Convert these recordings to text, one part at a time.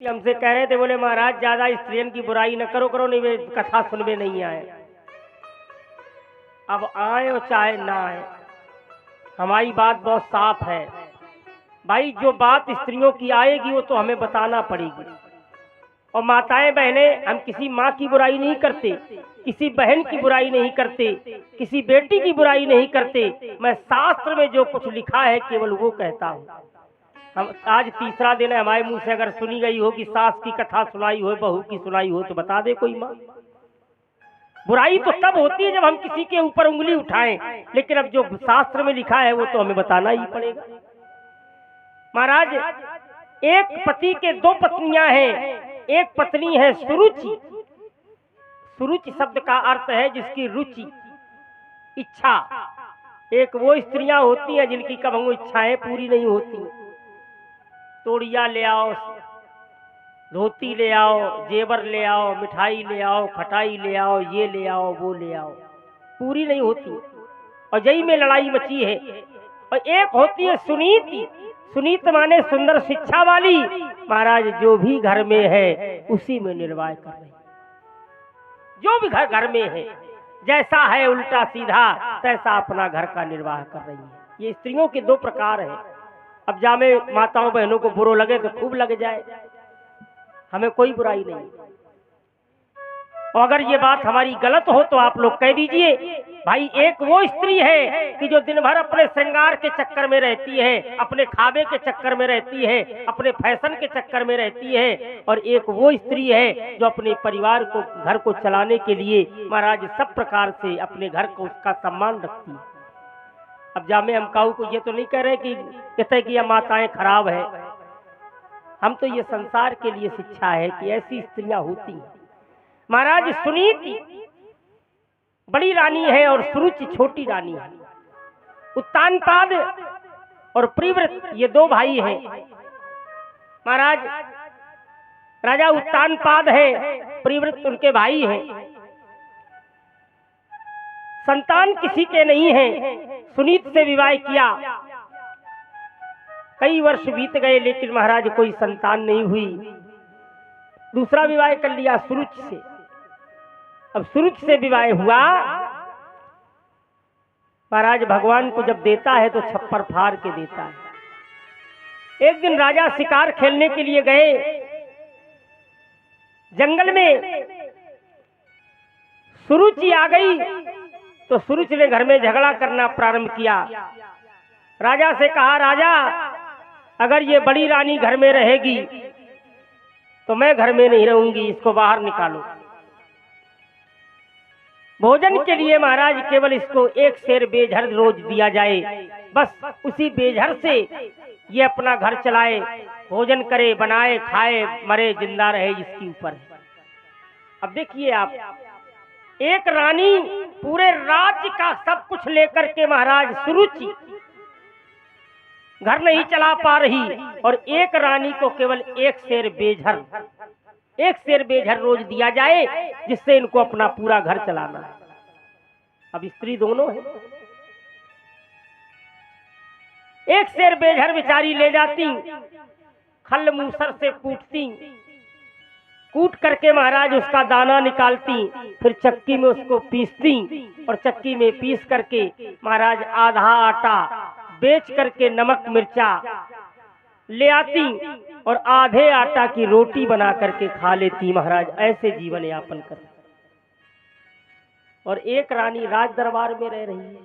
कि हमसे कह रहे थे, बोले महाराज ज्यादा स्त्रियों की बुराई न करो, करो नहीं वे कथा सुनवे नहीं आए। अब आए और चाहे ना आए, हमारी बात बहुत साफ है भाई, जो बात स्त्रियों की आएगी वो तो हमें बताना पड़ेगी। और माताएं बहनें, हम किसी माँ की बुराई नहीं करते, किसी बहन की बुराई नहीं करते, किसी बेटी की बुराई नहीं करते। मैं शास्त्र में जो कुछ लिखा है केवल वो कहता हूँ। हम आज तीसरा दिन है, हमारे मुंह से अगर सुनी गई हो कि सास की कथा सुनाई हो, बहू की सुनाई हो, तो बता दे कोई माँ। बुराई तो तब होती है जब हम किसी के ऊपर उंगली उठाएं, लेकिन अब जो शास्त्र में लिखा है वो तो हमें बताना ही पड़ेगा। महाराज, एक पति के दो पत्नियां हैं, एक पत्नी है सुरुचि। सुरुचि शब्द का अर्थ है जिसकी रुचि, इच्छा। एक वो स्त्रियां होती हैं जिनकी कभी इच्छाएं पूरी नहीं होती। तोड़िया ले आओ, धोती ले आओ, जेवर ले आओ, मिठाई ले आओ, खटाई ले आओ, ये ले आओ, वो ले आओ, पूरी नहीं होती। और यही में लड़ाई मची है। और एक होती है सुनीति। सुनीत माने सुंदर शिक्षा वाली। महाराज, जो भी घर में है उसी में निर्वाह कर रही, जो भी घर में है, जैसा है उल्टा सीधा तैसा अपना घर का निर्वाह कर रही है। ये स्त्रियों के दो प्रकार है। अब जामे माताओं बहनों को बुरो लगे तो खूब लग जाए, हमें कोई बुराई नहीं। और अगर ये बात हमारी गलत हो तो आप लोग कह दीजिए। भाई, एक वो स्त्री है कि जो दिन भर अपने श्रृंगार के चक्कर में रहती है, अपने खाबे के चक्कर में रहती है, अपने फैशन के चक्कर में रहती है। और एक वो स्त्री है जो अपने परिवार को, घर को चलाने के लिए महाराज सब प्रकार से अपने घर को, उसका सम्मान रखती है। अब जामे हम काऊ को ये तो नहीं कह रहे कि कहते कि यह माताएं खराब है, हम तो ये संसार के लिए शिक्षा है कि ऐसी स्त्रियां होती हैं। महाराज, सुनीति बड़ी रानी है और सुरुचि छोटी रानी है। उत्तानपाद और प्रिव्रत ये दो भाई हैं। महाराज, राजा उत्तानपाद है, प्रिव्रत उनके भाई हैं। संतान किसी के नहीं है। सुनीत से विवाह किया, कई वर्ष बीत गए, लेकिन महाराज कोई संतान नहीं हुई। दूसरा विवाह कर लिया सुरुच से। अब सुरुच से विवाह हुआ, महाराज भगवान को जब देता है तो छप्पर फाड़ के देता है। एक दिन राजा शिकार खेलने के लिए गए जंगल में, सुरुचि आ गई तो सुरुचि ने घर में झगड़ा करना प्रारंभ किया। राजा से कहा, राजा अगर ये बड़ी रानी घर में रहेगी तो मैं घर में नहीं रहूंगी, इसको बाहर निकालो। भोजन के लिए महाराज केवल इसको एक शेर बेझर रोज दिया जाए, बस उसी बेझर से ये अपना घर चलाए, भोजन करे, बनाए, खाए, मरे, जिंदा रहे, इसके ऊपर है। अब देखिए आप, एक रानी पूरे राज्य का सब कुछ लेकर के महाराज सुरुचि घर नहीं चला पा रही, और एक रानी को केवल एक शेर बेझर रोज दिया जाए जिससे इनको अपना पूरा घर चलाना है। अब स्त्री दोनों है। एक शेर बेझर बेचारी ले जाती, खल मूसर से कूट करके महाराज उसका दाना निकालती, फिर चक्की में उसको पीसती, और चक्की में पीस करके महाराज आधा आटा बेच करके नमक मिर्चा ले आती और आधे आटा की रोटी बना करके खा लेती। महाराज ऐसे जीवन यापन कर। और एक रानी राज दरबार में रह रही है,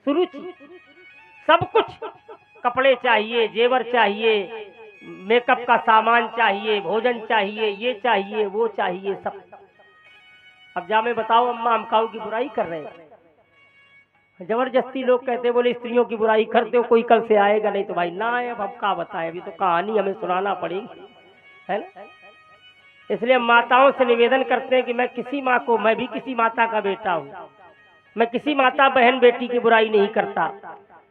सुरुचि। सब कुछ, कपड़े चाहिए, जेवर चाहिए, मेकअप का सामान चाहिए, भोजन चाहिए, ये चाहिए, वो चाहिए, सब। अब जा मैं बताओ, अम्मा हम काऊ की बुराई कर रहे हैं। जबरदस्ती लोग कहते, बोले स्त्रियों की बुराई करते हो, कोई कल से आएगा नहीं तो भाई ना आए। अब क्या बताए, अभी तो कहानी हमें सुनाना पड़ेगी, है ना। इसलिए माताओं से निवेदन करते हैं कि मैं किसी माँ को, मैं भी किसी माता का बेटा हूँ, मैं किसी माता बहन बेटी की बुराई नहीं करता,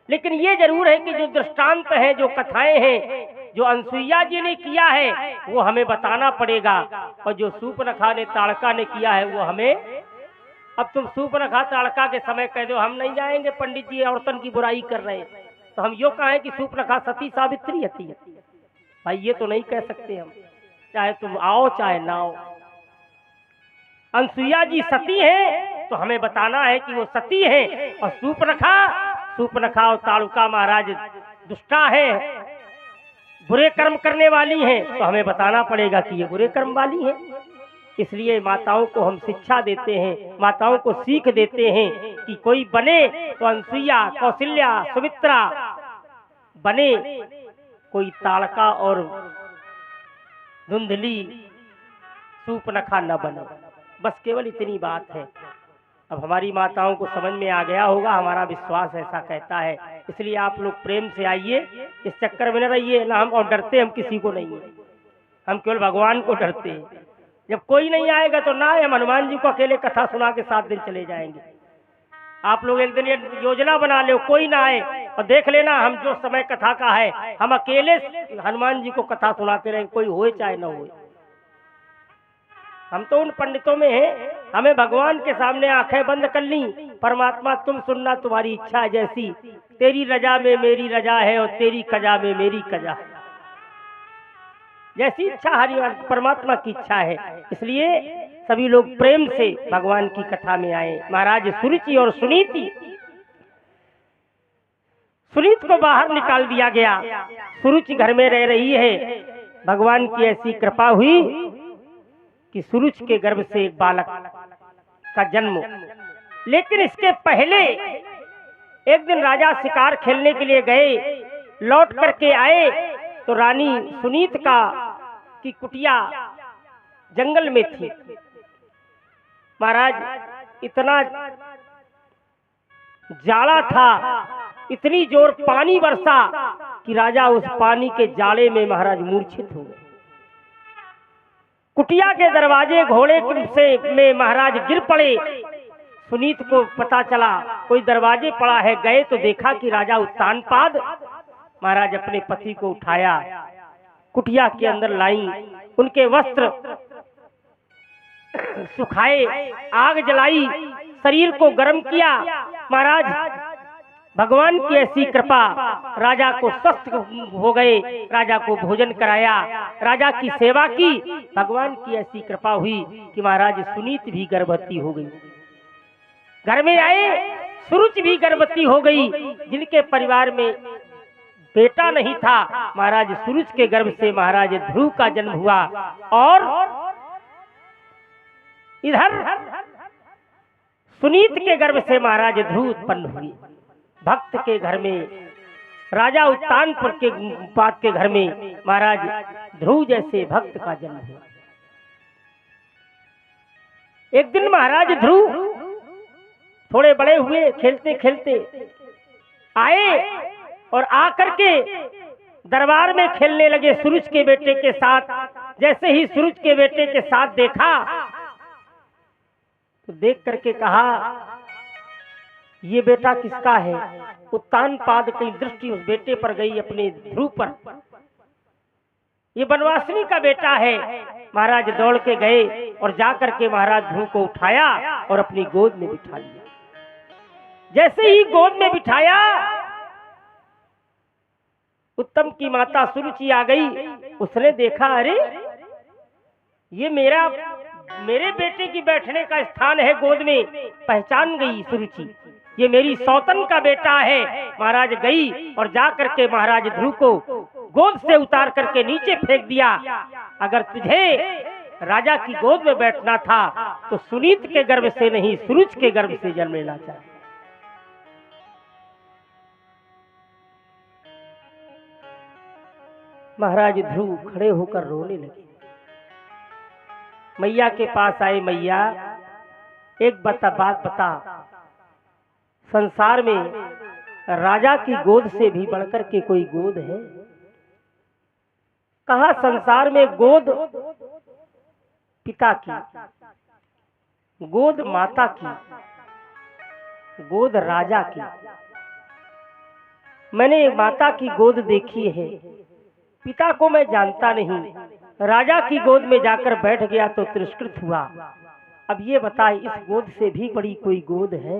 लेकिन ये जरूर है कि जो दृष्टांत है, जो कथाएं हैं, जो अनसुईया जी ने किया है वो हमें बताना पड़ेगा, और जो सूर्पनखा ने, ताड़का ने किया है वो हमें। अब तुम सूर्पनखा ताड़का के समय कह दो हम नहीं जाएंगे, पंडित जी औरतन की बुराई कर रहे हैं, तो हम यो कहें कि सूर्पनखा सती सावित्री हती है, भाई ये तो नहीं कह सकते हम। चाहे तुम आओ चाहे ना आओ। अनसुईया जी सती हैं तो हमें बताना है कि वो सती हैं, और सूपनखा और ताड़ुका महाराज दुष्टा है, बुरे कर्म करने वाली हैं, तो हमें बताना पड़ेगा कि ये बुरे कर्म वाली हैं। इसलिए माताओं को हम शिक्षा देते हैं, माताओं को सीख देते हैं कि कोई बने तो अनसुईया, कौशल्या, सुमित्रा बने, कोई ताड़का और धुंधली सूपनखा न बने। बस केवल इतनी बात है। अब हमारी माताओं को समझ में आ गया होगा, हमारा विश्वास ऐसा कहता है। इसलिए आप लोग प्रेम से आइए, इस चक्कर में न रहिए ना। हम और डरते हम किसी को नहीं है, हम केवल भगवान को डरते हैं। जब कोई नहीं आएगा तो ना, हम हनुमान जी को अकेले कथा सुना के 7 दिन चले जाएंगे। आप लोग एक दिन ये योजना बना लो, कोई ना आए, और देख लेना हम जो समय कथा का है हम अकेले हनुमान जी को कथा सुनाते रहेंगे, कोई होए चाहे ना होए। हम तो उन पंडितों में हैं, हमें भगवान के सामने आंखें बंद कर ली, परमात्मा तुम सुनना, तुम्हारी इच्छा है जैसी, तेरी रजा में मेरी रजा है और तेरी कजा में मेरी कजा है। जैसी इच्छा हरि परमात्मा की इच्छा है। इसलिए सभी लोग प्रेम से भगवान की कथा में आए। महाराज सुरुचि और सुनीति, सुनीत को बाहर निकाल दिया गया, सुरुचि घर में रह रही है। भगवान की ऐसी कृपा हुई कि सुरुच के गर्भ से एक बालक का जन्म। लेकिन इसके पहले एक दिन राजा शिकार खेलने के लिए गए, लौट करके आए तो रानी सुनीत की कुटिया जंगल में थी। महाराज इतना जाड़ा था, इतनी जोर पानी बरसा कि राजा उस पानी के जाड़े में महाराज मूर्छित हो गए। कुटिया के दरवाजे घोड़े से में महाराज गिर पड़े। सुनीत को पता चला कोई दरवाजे पड़ा है, गए तो देखा कि राजा उत्तानपाद। महाराज अपने पति को उठाया, कुटिया के अंदर लाई, उनके वस्त्र सुखाए, आग जलाई, शरीर को गर्म किया। महाराज भगवान की ऐसी कृपा, राजा को स्वस्थ हो गए, राजा को भोजन कराया, राजा की सेवा की। भगवान की ऐसी कृपा हुई कि महाराज सुनीत भी गर्भवती हो गई। घर में आए, सुरुच भी गर्भवती हो गई। जिनके परिवार में बेटा नहीं था, महाराज सुरुच के गर्भ से महाराज ध्रुव का जन्म हुआ। और इधर सुनीत के गर्भ से महाराज ध्रुव उत्पन्न हुए। भक्त के घर में, राजा उत्तानपुर के पात के घर में महाराज ध्रुव जैसे भक्त का जन्म हुआ। एक दिन महाराज ध्रुव थोड़े बड़े हुए, खेलते खेलते आए और आकर के दरबार में खेलने लगे सुरुच के बेटे के साथ। जैसे ही सुरुच के बेटे के साथ देखा तो देख करके कहा, ये बेटा किसका है? उत्तानपाद की दृष्टि उस बेटे पर गई, अपने ध्रुव पर। ये बनवासिनी का बेटा है। महाराज दौड़ के गए और जाकर के महाराज ध्रुव को उठाया और अपनी गोद में बिठा लिया। जैसे ही गोद में बिठाया, उत्तम की माता सुरुचि आ गई। उसने देखा, अरे ये मेरे बेटे की बैठने का स्थान है गोद में। पहचान गई सुरुचि, ये मेरी सौतन का बेटा है। महाराज गई और जा करके महाराज ध्रुव को गोद से उतार करके नीचे फेंक दिया। अगर तुझे राजा की गोद में बैठना था तो सुनीत के गर्भ से नहीं, सुरुच के गर्भ से जन्म लेना चाहिए। महाराज ध्रुव खड़े होकर रोने लगे। मैया के पास आए, मैया एक बात बता, संसार में राजा की गोद से भी बढ़कर के कोई गोद है? कहा संसार में गोद पिता की, गोद माता की, गोद राजा की। मैंने माता की गोद देखी है, पिता को मैं जानता नहीं। राजा की गोद में जाकर बैठ गया तो तिरस्कृत हुआ। अब ये बताए, इस गोद से भी बड़ी कोई गोद है?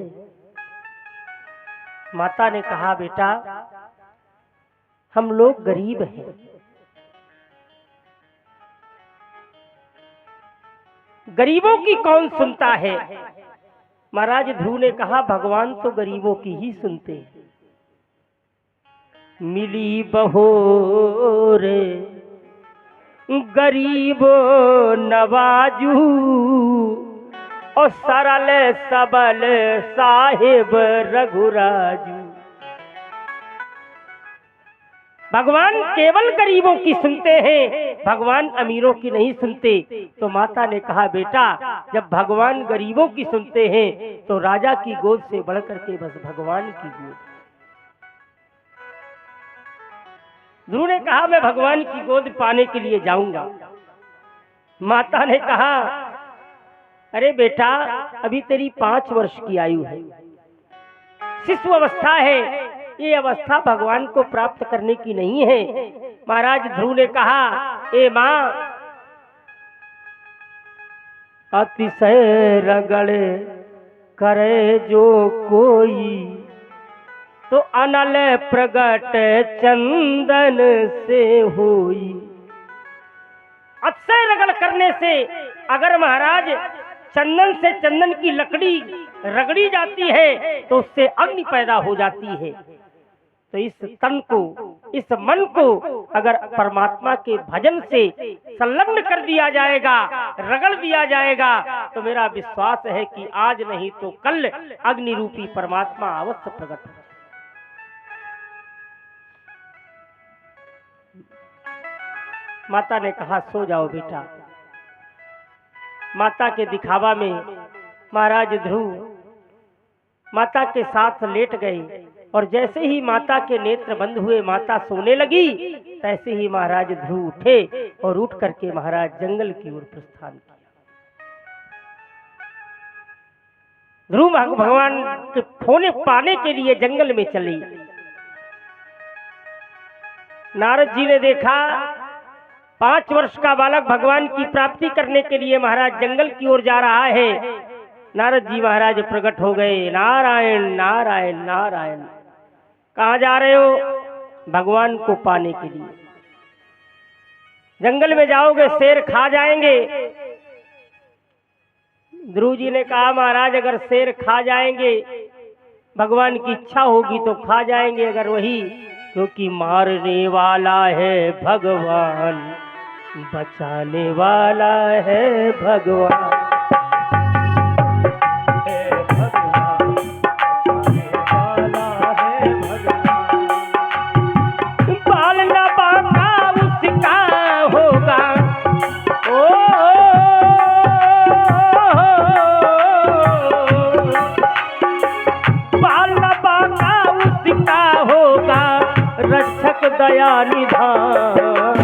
माता ने कहा, बेटा हम लोग गरीब हैं, गरीबों की कौन सुनता है? महाराज ध्रुव ने कहा, भगवान तो गरीबों की ही सुनते हैं। मिली बहोर गरीबो नवाजू और सरल सबल साहिब रघुराजू। भगवान केवल गरीबों की सुनते हैं, भगवान अमीरों की नहीं सुनते। तो माता ने कहा, बेटा जब भगवान गरीबों की सुनते हैं तो राजा की गोद से बढ़कर के बस भगवान की गोद। ध्रुव ने कहा, मैं भगवान की गोद पाने के लिए जाऊंगा। माता ने कहा, अरे बेटा अभी तेरी 5 वर्ष की आयु है, शिशु अवस्था है, ये अवस्था भगवान को प्राप्त करने की नहीं है। महाराज ध्रुव ने कहा, ए मां, अतिशय रगड़े करे जो कोई तो अनल प्रगट चंदन से होई। अतिशय रगड़ करने से अगर महाराज चंदन से चंदन की लकड़ी रगड़ी जाती है तो उससे अग्नि पैदा हो जाती है। तो इस तन को, इस मन को अगर परमात्मा के भजन से संलग्न कर दिया जाएगा, रगड़ दिया जाएगा, तो मेरा विश्वास है कि आज नहीं तो कल अग्नि रूपी परमात्मा अवश्य प्रकट हो। माता ने कहा, सो जाओ बेटा। माता के दिखावा में महाराज ध्रुव माता के साथ लेट गए और jैसे ही माता के नेत्र बंद हुए, माता सोने लगी, तैसे ही महाराज ध्रुव उठे और उठ करके महाराज जंगल की ओर प्रस्थान किया। ध्रुव भगवान के फोने पाने के लिए जंगल में चली। नारद जी ने देखा 5 वर्ष का बालक भगवान की प्राप्ति करने के लिए महाराज जंगल की ओर जा रहा है। नारद जी महाराज प्रकट हो गए, नारायण नारायण नारायण। कहाँ जा रहे हो? भगवान को पाने के लिए। जंगल में जाओगे शेर खा जाएंगे। ध्रुव जी ने कहा, महाराज अगर शेर खा जाएंगे, भगवान की इच्छा होगी तो खा जाएंगे, अगर वही, क्योंकि मारने वाला है भगवान, बचाने वाला है भगवान। दया निधान,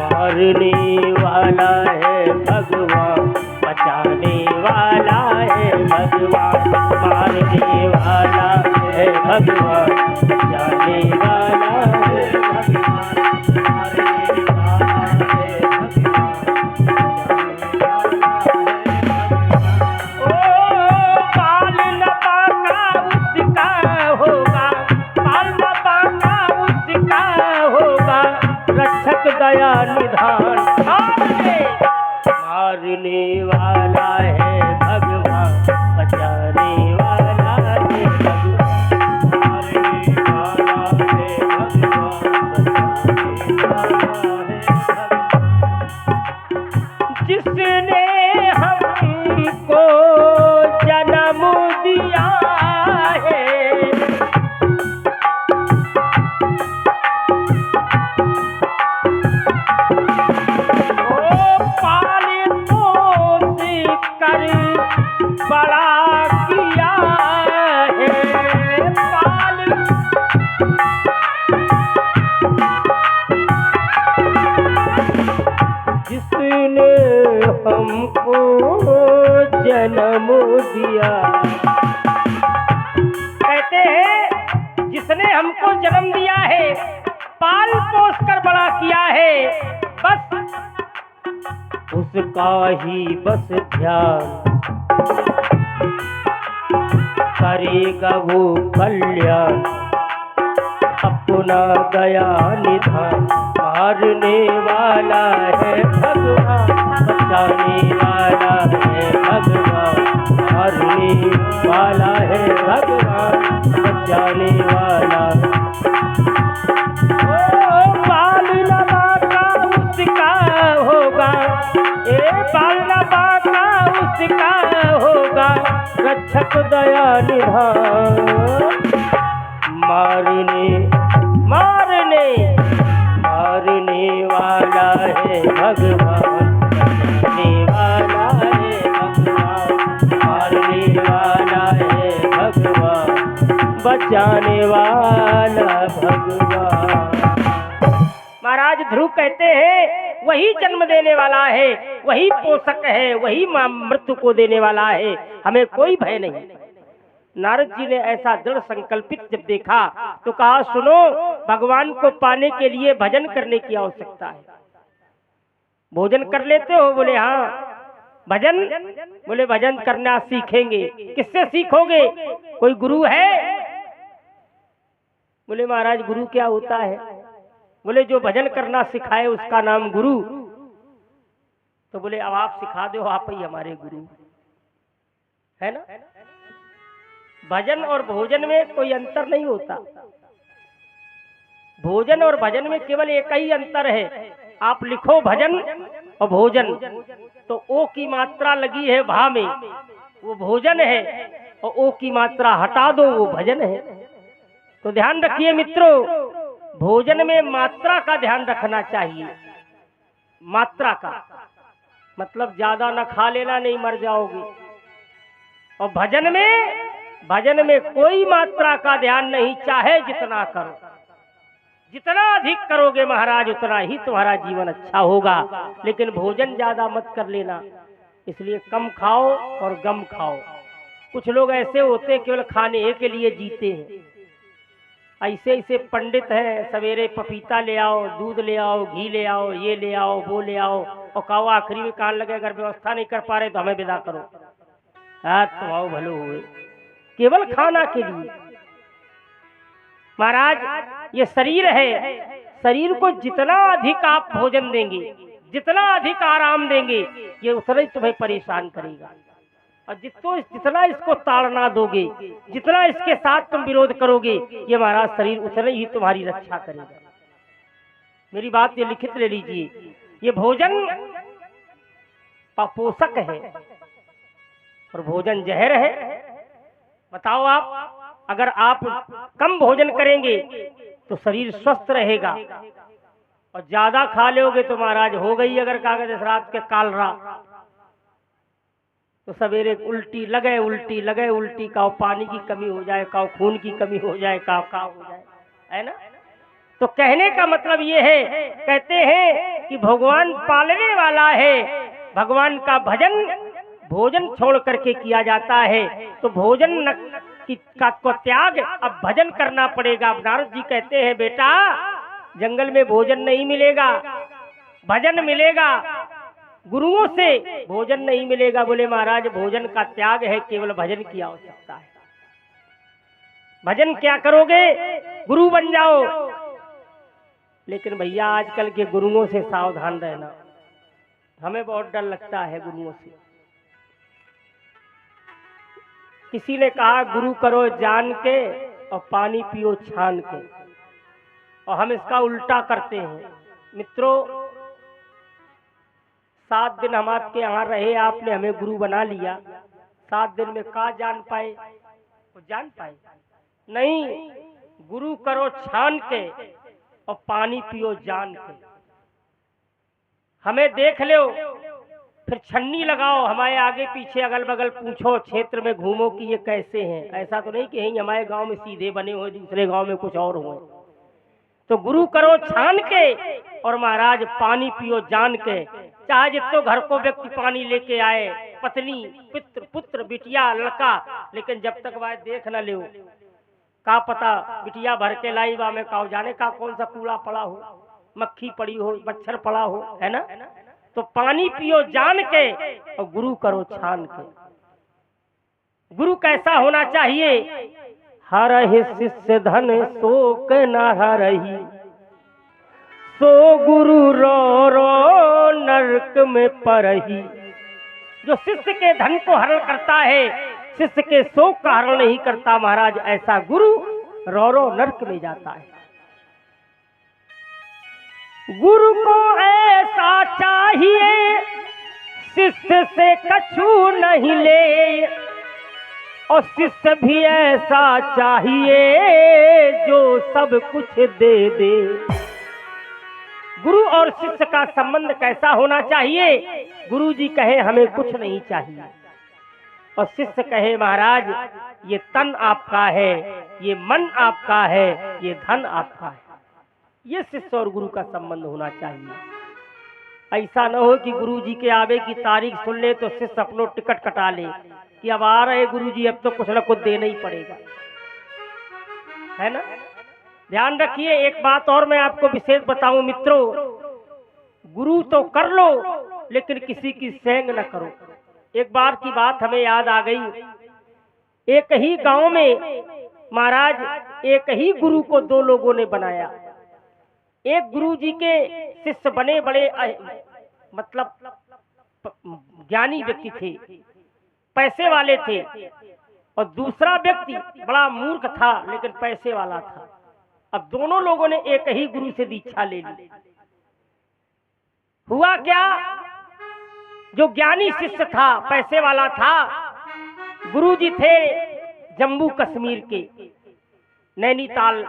मारने वाला है भगवान, बचाने वाला है भगवान, मारने वाला है भगवान, बचाने वाला है भगवान, मारने वाला है दया निधान, मारने वाला है भगवान, बचाने वाला है भगवान, मारने वाला है भगवान, बचाने वाला है। जिसने हमको जन्म दिया है, बड़ा किया है पाल, जिसने हमको जन्म दिया। कहते हैं जिसने हमको जन्म दिया है, पाल पोस कर बड़ा किया है, बस उसका ही बस ध्यान करेगा वो कल्याण, अपना दया निधान, मारने वाला है भगवान, बचाने वाला होगा, ए बाल न बाका उसका होगा, रक्षक दया निधान। मारने मारने मारने वाला है भगवान, मारने वाला है भगवान, मारने वाला है भगवान, बचाने वाला भगवान। महाराज ध्रुव कहते हैं वही जन्म देने वाला है, वही पोषक है, वही मृत्यु को देने वाला है, हमें कोई भय नहीं। नारद जी ने ऐसा दृढ़ संकल्पित जब देखा तो कहा सुनो, भगवान को पाने के लिए भजन करने की आवश्यकता है। भोजन कर लेते हो? बोले हाँ। भजन? बोले भजन करना सीखेंगे। किससे सीखोगे? कोई गुरु है? बोले महाराज गुरु क्या होता है? बोले जो भजन करना सिखाए उसका नाम गुरु। तो बोले अब आप सिखा दो, आप ही हमारे गुरु है ना। भजन और भोजन में कोई अंतर नहीं होता। भोजन और भजन में केवल एक ही अंतर है। आप लिखो भजन और भोजन, तो ओ की मात्रा लगी है भा में, वो भोजन है, और ओ की मात्रा हटा दो, वो भजन है। तो ध्यान रखिए मित्रों, भोजन में मात्रा का ध्यान रखना चाहिए। मात्रा का मतलब ज्यादा न खा लेना, नहीं मर जाओगे। और भजन में कोई मात्रा का ध्यान नहीं, चाहे जितना करो। जितना अधिक करोगे महाराज उतना ही तुम्हारा जीवन अच्छा होगा। लेकिन भोजन ज्यादा मत कर लेना, इसलिए कम खाओ और गम खाओ। कुछ लोग ऐसे होते हैं केवल खाने के लिए जीते हैं। ऐसे ऐसे पंडित हैं, सवेरे पपीता ले आओ, दूध ले आओ, घी ले आओ, ये ले आओ, वो ले आओ, और कहो आखिरी में कान लगे अगर व्यवस्था नहीं कर पा रहे तो हमें विदा करो। तुम आओ भलो हुए, केवल खाना के लिए। महाराज ये शरीर है, शरीर को जितना अधिक आप भोजन देंगे, जितना अधिक आराम देंगे, ये उतना ही तुम्हें परेशान करेगा। और जितना इसको ताड़ना दोगे, जितना इसके साथ तुम विरोध करोगे, ये महाराज शरीर उतना ही तुम्हारी रक्षा करेगा। मेरी बात ये लिखित ले लीजिए। ये भोजन पोषक है और भोजन जहर है। बताओ आप, अगर आप कम भोजन करेंगे तो शरीर स्वस्थ रहेगा, और ज्यादा खा लोगे तो महाराज हो गई अगर कागज रात के कालरा, तो सवेरे उल्टी लगे उल्टी का पानी की कमी हो जाए, का खून की कमी हो जाए, का हो जाए, है ना। तो कहने का मतलब ये है, कहते हैं कि भगवान पालने वाला है, भगवान का भजन भोजन छोड़ करके किया जाता है। तो भोजन को त्याग अब भजन करना पड़ेगा। नारद जी कहते हैं बेटा जंगल में भोजन नहीं मिलेगा, भजन मिलेगा। गुरुओं से भोजन नहीं मिलेगा। बोले महाराज भोजन का त्याग है, केवल भजन की आवश्यकता है। भजन क्या करोगे? गुरु बन जाओ। लेकिन भैया आजकल के गुरुओं से सावधान रहना, हमें बहुत डर लगता है गुरुओं से। किसी ने कहा गुरु करो जान के और पानी पियो छान के, और हम इसका उल्टा करते हैं। मित्रों 7 दिन हम आपके यहाँ रहे, आपने हमें गुरु बना लिया, 7 दिन में का जान पाए? वो जान पाए नहीं। गुरु करो छान के और पानी पियो जान के। हमें देख लो फिर छन्नी लगाओ, हमारे आगे पीछे अगल बगल पूछो, क्षेत्र में घूमो कि ये कैसे हैं। ऐसा तो नहीं कि यही हमारे गांव में सीधे बने हुए, दूसरे गांव में कुछ और हुए। तो गुरु करो छान के और महाराज पानी पियो जान के। चाहे जितो घर को व्यक्ति पानी लेके आए, पत्नी पुत्र बिटिया लड़का, लेकिन जब तक वह देख न ले, का पता बिटिया भर के लाई बा में का जाने का कौन सा कूड़ा पड़ा हो, मक्खी पड़ी हो, मच्छर पड़ा हो, है ना। तो पानी पियो जान के और गुरु करो छान के। गुरु कैसा होना चाहिए? हरहि शिष्य धन शोक न हरहि, सो गुरु रो रो नरक में परही। जो शिष्य के धन को हरण करता है, शिष्य के शोक का हरण नहीं करता महाराज, ऐसा गुरु रो रो नरक में जाता है। गुरु को ऐसा चाहिए शिष्य से कछु नहीं ले, और शिष्य भी ऐसा चाहिए जो सब कुछ दे दे। गुरु और शिष्य का संबंध कैसा होना चाहिए? गुरु जी कहे हमें कुछ नहीं चाहिए, और शिष्य कहे महाराज ये तन आपका है, ये मन आपका है, ये धन आपका है। ये शिष्य और गुरु का संबंध होना चाहिए। ऐसा न हो कि गुरु जी के आवे की तारीख सुन ले तो शिष्य अपनो टिकट कटा ले कि अब आ रहे गुरु जी, अब तो कुछ न कुछ देना ही पड़ेगा, है ना। ध्यान रखिए, एक बात और मैं आपको विशेष बताऊं मित्रों, गुरु तो कर लो लेकिन किसी की सेंग न करो। एक बार की बात हमें याद आ गई, एक ही गांव में महाराज एक ही गुरु को दो लोगों ने बनाया। एक गुरु जी के शिष्य बने बड़े मतलब ज्ञानी व्यक्ति थे, पैसे वाले थे, और दूसरा व्यक्ति बड़ा मूर्ख था लेकिन पैसे वाला था। अब दोनों लोगों ने एक ही गुरु से दीक्षा ले ली। हुआ क्या, जो ज्ञानी शिष्य था, पैसे वाला था, गुरु जी थे जम्मू कश्मीर के, नैनीताल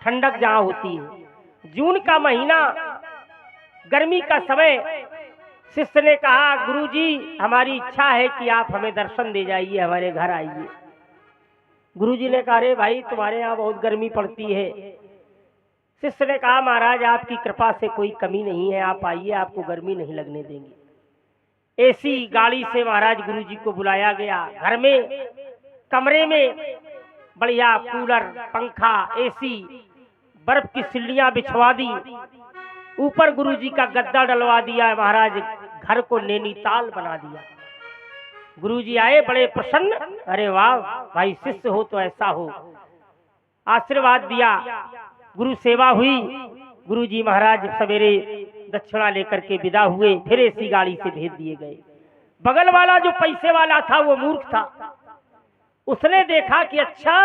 ठंडक जहां होती है, जून का महीना, गर्मी का समय। शिष्य ने कहा गुरु जी हमारी इच्छा है कि आप हमें दर्शन दे जाइए, हमारे घर आइए। गुरु जी ने कहा अरे भाई तुम्हारे यहाँ बहुत गर्मी पड़ती है। शिष्य ने कहा महाराज आपकी कृपा से कोई कमी नहीं है, आप आइए, आपको गर्मी नहीं लगने देंगे। एसी गाड़ी से महाराज गुरु जी को बुलाया गया। घर में कमरे में बढ़िया कूलर, पंखा, एसी, बर्फ की सिल्लियां बिछवा दी, ऊपर गुरु जी का गद्दा डलवा दिया, महाराज घर को नैनीताल बना दिया। गुरु जी आए बड़े प्रसन्न, अरे वाह भाई शिष्य हो तो ऐसा हो, आशीर्वाद दिया, गुरु सेवा हुई। गुरु जी महाराज सवेरे दक्षिणा लेकर के विदा हुए, फिर ऐसी गाड़ी से भेज दिए गए। बगल वाला जो पैसे वाला था वो मूर्ख था, उसने देखा कि अच्छा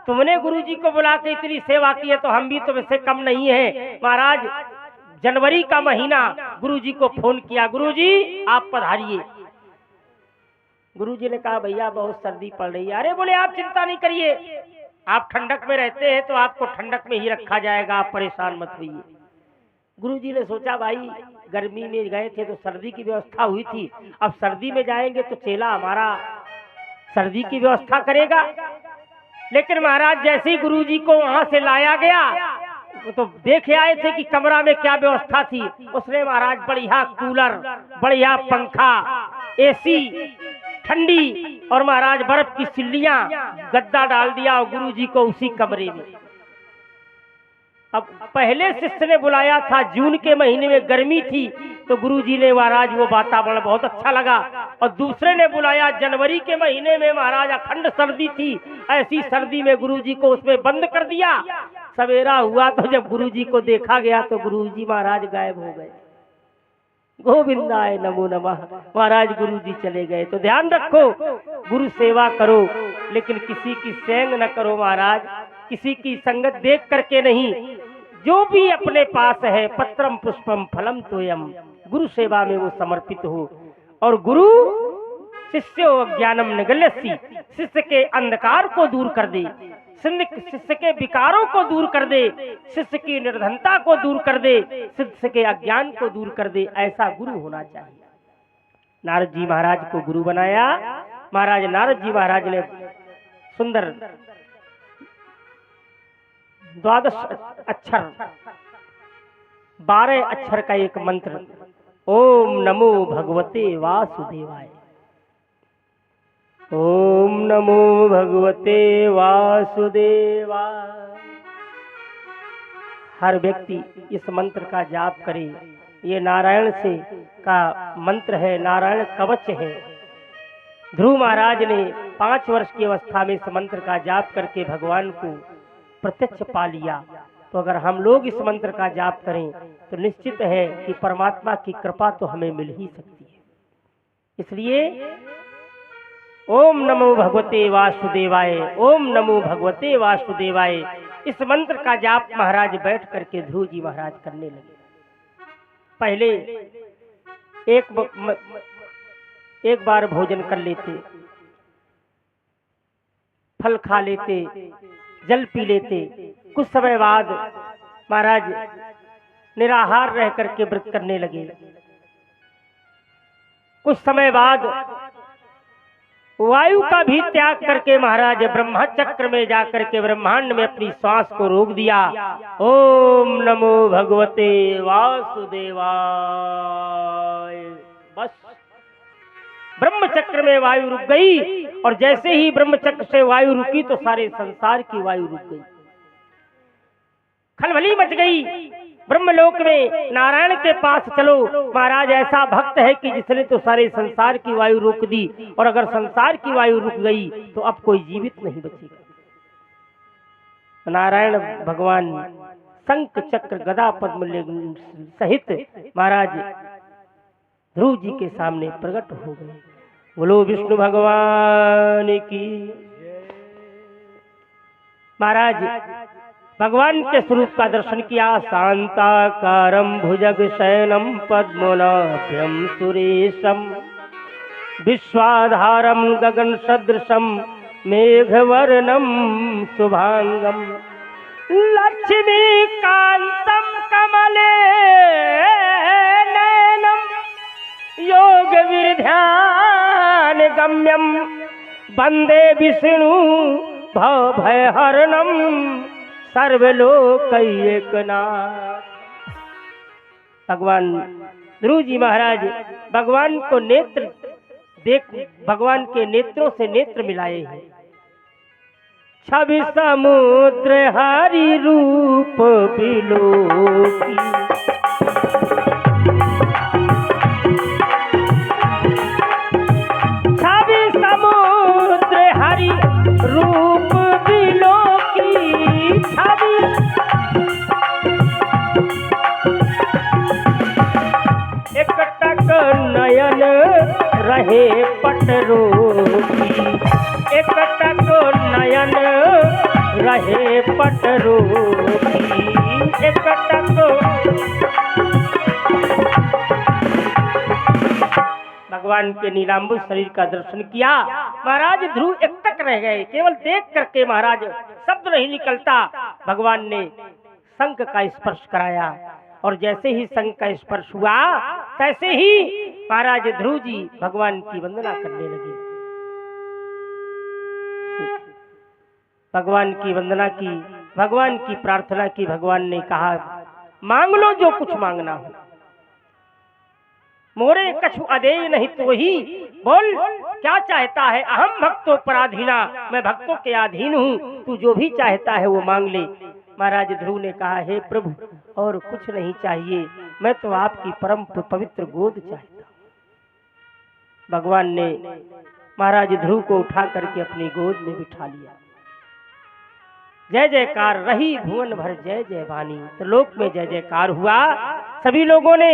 तुमने गुरु जी को बुला के इतनी सेवा की है तो हम भी तुमसे कम नहीं है। महाराज जनवरी का महीना, गुरु जी को फोन किया, गुरु जी आप पधारिए। गुरु जी ने कहा भैया बहुत सर्दी पड़ रही है। अरे बोले आप चिंता नहीं करिए, आप ठंडक में रहते हैं तो आपको ठंडक में ही रखा जाएगा, आप परेशान मत होइए। गुरु जी ने सोचा भाई गर्मी में गए थे तो सर्दी की व्यवस्था हुई थी, अब सर्दी में जाएंगे तो चेला हमारा सर्दी की व्यवस्था करेगा। लेकिन महाराज जैसे ही गुरु जी को वहां से लाया गया तो देखे आए थे कि कमरा में क्या व्यवस्था थी। उसने महाराज बढ़िया कूलर, बढ़िया पंखा, एसी, ठंडी और महाराज बर्फ की सिल्लियां, गद्दा डाल दिया और गुरु जी को उसी कमरे में। अब पहले शिष्य ने बुलाया था, जून के महीने में गर्मी थी तो गुरु जी ने महाराज वो वातावरण बहुत अच्छा लगा, और दूसरे ने बुलाया जनवरी के महीने में, महाराज अखंड सर्दी थी, ऐसी सर्दी में गुरु जी को उसमें बंद कर दिया। सवेरा हुआ तो जब गुरु जी को देखा गया तो गुरु जी महाराज गायब हो गए। गोविंदाय नमो नमः, महाराज गुरु जी चले गए। तो ध्यान रखो, गुरु सेवा करो लेकिन किसी की सेंग न करो महाराज, किसी की संगत देख करके नहीं। जो भी अपने पास है पत्रम पुष्पम फलम तोयम, गुरु सेवा में वो समर्पित हो। और गुरु शिष्यो ज्ञानम निगल्यसि, शिष्य के अंधकार को दूर कर दे, शिष्य के विकारों को दूर कर दे, शिष्य की निर्धनता को दूर कर दे, शिष्य के अज्ञान को दूर कर दे, ऐसा गुरु होना चाहिए। नारद जी महाराज को गुरु बनाया। महाराज नारद जी महाराज ने सुंदर 12 अक्षर 12 अक्षर का एक मंत्र, ओम नमो भगवते वासुदेवाय, ओम नमो भगवते वासुदेवाय। हर व्यक्ति इस मंत्र का जाप करे। ये नारायण से का मंत्र है, नारायण कवच है। ध्रुव महाराज ने 5 वर्ष की अवस्था में इस मंत्र का जाप करके भगवान को प्रत्यक्ष पा लिया। तो अगर हम लोग इस मंत्र का जाप करें तो निश्चित है कि परमात्मा की कृपा तो हमें मिल ही सकती है। इसलिए ओम नमो भगवते वासुदेवाय, ओम नमो भगवते वासुदेवाय, इस मंत्र का जाप महाराज बैठ करके ध्रुव जी महाराज करने लगे। पहले एक बार भोजन कर लेते, फल खा लेते, जल पी लेते। कुछ समय बाद महाराज निराहार रह करके व्रत करने लगे। कुछ समय बाद वायु का भी त्याग करके महाराज ब्रह्मा चक्र में जाकर के ब्रह्मांड में अपनी श्वास को रोक दिया। ओम नमो भगवते वासुदेवाय। बस ब्रह्म चक्र में वायु रुक गई, और जैसे ही ब्रह्म चक्र से वायु रुकी तो सारे संसार की वायु रुक गई। खलबली मच गई ब्रह्मलोक में। नारायण के पास चलो, महाराज ऐसा भक्त है कि जिसने तो सारे संसार की वायु रोक दी, और अगर संसार की वायु रुक गई तो अब कोई जीवित नहीं बचेगा। नारायण भगवान शंख चक्र गदा पद्म सहित महाराज ध्रुव जी के सामने प्रकट हो गए। बोलो विष्णु भगवान की। महाराज भगवान के स्वरूप का दर्शन किया। शांताकारं भुजग शयनं पद्मनाभं सुरेशं विश्वाधारं गगन सदृशं मेघवर्णं शुभांगं लक्ष्मीकान्तं कमले नयनं योग विध्यान गम्यं वंदे विष्णु भवभयहरणं सर्वलोकैकनाथ। भगवान ध्रुव जी महाराज भगवान को नेत्र देख, भगवान के नेत्रों से नेत्र मिलाए हैं। छवि समुद्र हरि रूप बिलोकी, छवि समुद्र हरि रूप बिलोकी, छवि एकटक नयन रहे पटरोकी, एकटक नयन रहे पटरोकी, एकटक। भगवान के नीलांबु शरीर का दर्शन किया। महाराज ध्रुव एकटक रह गए। केवल देख करके महाराज शब्द नहीं निकलता। भगवान ने शंख का स्पर्श कराया, और जैसे ही शंख का स्पर्श हुआ तैसे ही महाराज ध्रुव जी भगवान की वंदना करने लगे। भगवान की वंदना की, भगवान की प्रार्थना की। भगवान ने कहा मांग लो जो कुछ मांगना हो, मोरे कछु अदेय नहीं तो ही बोल क्या चाहता है। अहम भक्तों पराधीना, मैं भक्तों के अधीन हूँ, तू जो भी चाहता है वो मांग ले। महाराज ध्रुव ने कहा हे प्रभु और कुछ नहीं चाहिए, मैं तो आपकी परम पवित्र गोद चाहता हूँ। भगवान ने महाराज ध्रुव को उठा करके अपनी गोद में बिठा लिया। जय जयकार रही भुवन भर जय जय वाणी, तो लोक में जय जयकार हुआ। सभी लोगों ने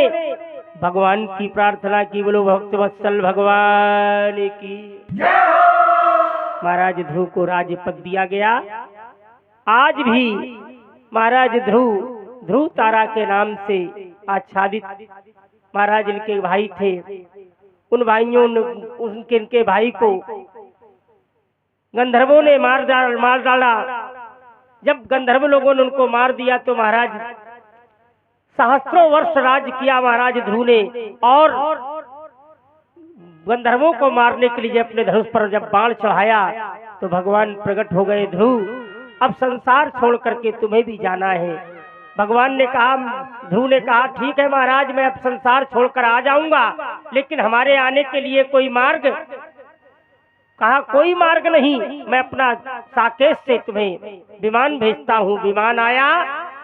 भगवान की प्रार्थना की। बोलो भक्त वत्सल भगवान की। महाराज ध्रुव को राज्यपद दिया गया। आज भी महाराज ध्रुव तारा के नाम से आच्छादित महाराज इनके भाई थे। उन भाइयों ने इनके भाई को गंधर्वों ने मार डाला। जब गंधर्व लोगों ने उनको मार दिया तो महाराज सहस्त्रों वर्ष राज किया महाराज ध्रुव ने, और गंधर्वों को मारने के लिए अपने धनुष पर जब बाण चढ़ाया तो भगवान प्रकट हो गए। ध्रुव अब संसार छोड़ करके तुम्हें भी जाना है। भगवान ने कहा, ध्रुव ने कहा ठीक है महाराज मैं अब संसार छोड़कर आ जाऊंगा, लेकिन हमारे आने के लिए कोई मार्ग। कहा कोई मार्ग नहीं, मैं अपना साकेत से तुम्हें विमान भेजता हूँ। विमान आया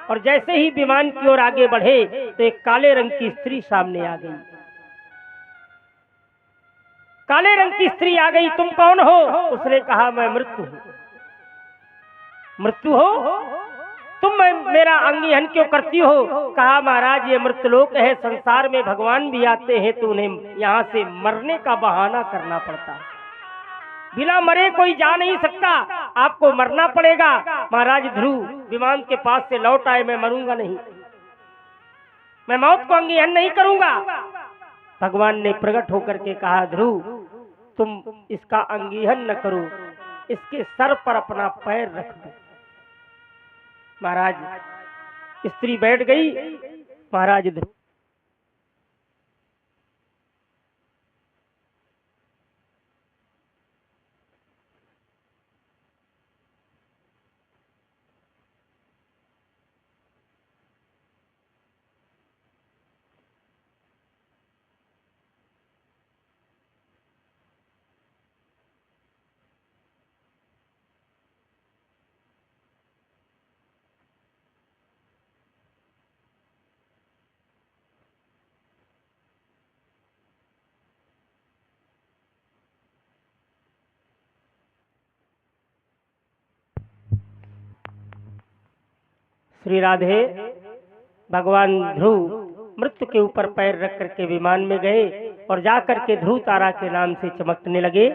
और जैसे ही विमान की ओर आगे बढ़े तो एक काले रंग की स्त्री सामने आ गई। काले रंग की स्त्री आ गई। तुम कौन हो? उसने कहा मैं मृत्यु हूँ। मृत्यु हो तुम मेरा अंगीहन क्यों करती हो? कहा महाराज ये मृत्यलोक है, संसार में भगवान भी आते हैं तो उन्हें यहाँ से मरने का बहाना करना पड़ता है। बिना मरे कोई जा नहीं सकता, आपको मरना पड़ेगा। महाराज ध्रुव विमान के पास से लौट आए, मैं मरूंगा नहीं। मैं मौत को अंगीहन नहीं करूंगा। भगवान ने प्रकट होकर के कहा, ध्रुव तुम इसका अंगीहन न करो, इसके सर पर अपना पैर रख दो। महाराज स्त्री बैठ गई। महाराज ध्रुव श्री राधे भगवान ध्रुव मृत्यु के ऊपर पैर रख करके विमान में गए और जाकर के ध्रुव तारा के नाम से चमकने लगे।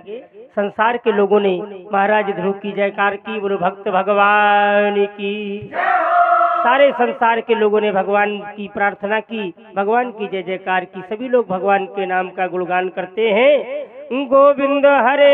संसार के लोगों ने महाराज ध्रुव की जयकार की, बोलो भक्त भगवान की। सारे संसार के लोगों ने भगवान की प्रार्थना की, भगवान की जय जयकार की। सभी लोग भगवान के नाम का गुणगान करते हैं। गोविंद हरे